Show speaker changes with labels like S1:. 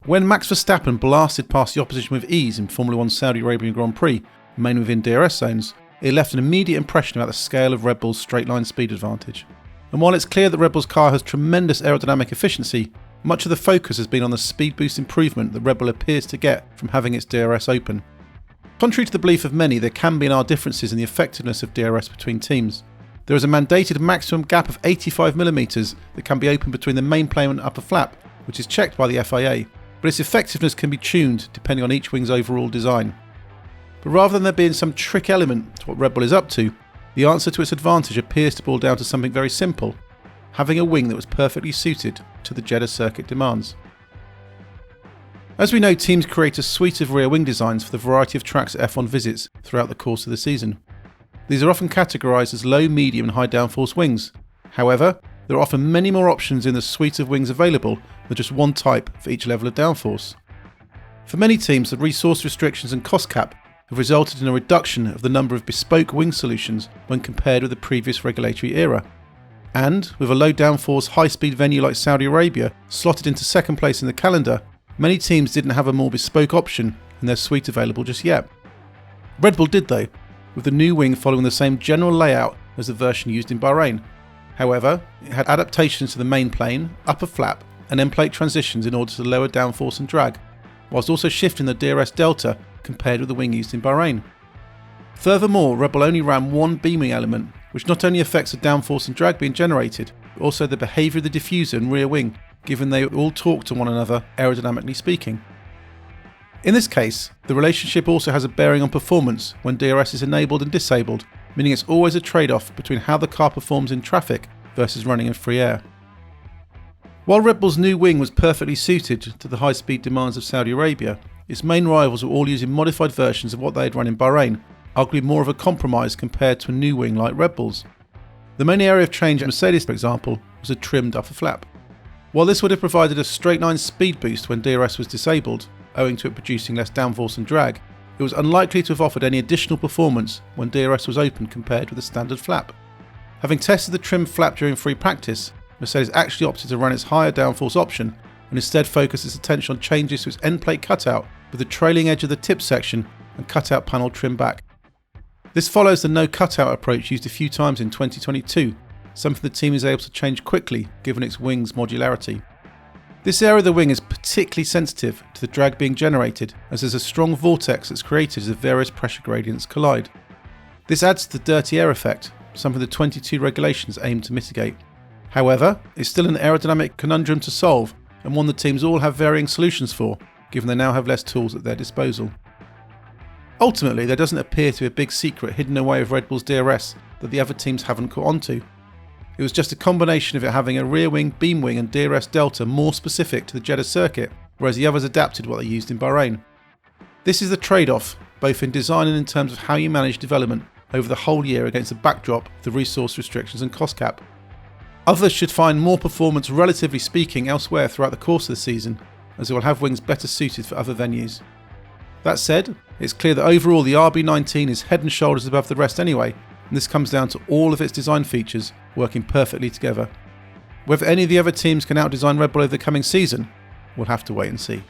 S1: When Max Verstappen blasted past the opposition with ease in Formula 1 Saudi Arabian Grand Prix, mainly within DRS zones, it left an immediate impression about the scale of Red Bull's straight-line speed advantage. And while it's clear that Red Bull's car has tremendous aerodynamic efficiency, much of the focus has been on the speed boost improvement that Red Bull appears to get from having its DRS open. Contrary to the belief of many, there can be and are differences in the effectiveness of DRS between teams. There is a mandated maximum gap of 85mm that can be opened between the main plane and upper flap, which is checked by the FIA, but its effectiveness can be tuned depending on each wing's overall design. But rather than there being some trick element to what Red Bull is up to, the answer to its advantage appears to boil down to something very simple: having a wing that was perfectly suited to the Jeddah circuit demands. As we know, teams create a suite of rear wing designs for the variety of tracks F1 visits throughout the course of the season. These are often categorised as low, medium and high downforce wings. However, there are often many more options in the suite of wings available than just one type for each level of downforce. For many teams, the resource restrictions and cost cap have resulted in a reduction of the number of bespoke wing solutions when compared with the previous regulatory era. And, with a low downforce, high-speed venue like Saudi Arabia slotted into second place in the calendar, many teams didn't have a more bespoke option in their suite available just yet. Red Bull did though, with the new wing following the same general layout as the version used in Bahrain. However, it had adaptations to the main plane, upper flap and end plate transitions in order to lower downforce and drag, whilst also shifting the DRS delta compared with the wing used in Bahrain. Furthermore, Red Bull only ran one beaming element, which not only affects the downforce and drag being generated, but also the behaviour of the diffuser and rear wing, given they all talk to one another aerodynamically speaking. In this case, the relationship also has a bearing on performance when DRS is enabled and disabled, meaning it's always a trade-off between how the car performs in traffic versus running in free air. While Red Bull's new wing was perfectly suited to the high-speed demands of Saudi Arabia, its main rivals were all using modified versions of what they had run in Bahrain, arguably more of a compromise compared to a new wing like Red Bull's. The main area of change at Mercedes, for example, was a trimmed upper flap. While this would have provided a straight-line speed boost when DRS was disabled, owing to it producing less downforce and drag, it was unlikely to have offered any additional performance when DRS was open compared with the standard flap. Having tested the trimmed flap during free practice, Mercedes actually opted to run its higher downforce option and instead focused its attention on changes to its end plate cutout with the trailing edge of the tip section and cutout panel trimmed back. This follows the no cutout approach used a few times in 2022, something the team is able to change quickly given its wing's modularity. This area of the wing is particularly sensitive to the drag being generated, as there's a strong vortex that's created as the various pressure gradients collide. This adds to the dirty air effect, something the 22 regulations aim to mitigate. However, it's still an aerodynamic conundrum to solve, and one the teams all have varying solutions for, given they now have less tools at their disposal. Ultimately, there doesn't appear to be a big secret hidden away with Red Bull's DRS that the other teams haven't caught onto. It was just a combination of it having a rear wing, beam wing and DRS delta more specific to the Jeddah circuit, whereas the others adapted what they used in Bahrain. This is the trade-off, both in design and in terms of how you manage development over the whole year against the backdrop of the resource restrictions and cost cap. Others should find more performance, relatively speaking, elsewhere throughout the course of the season, as they will have wings better suited for other venues. That said, it's clear that overall the RB19 is head and shoulders above the rest anyway, and this comes down to all of its design features working perfectly together. Whether any of the other teams can outdesign Red Bull over the coming season, we'll have to wait and see.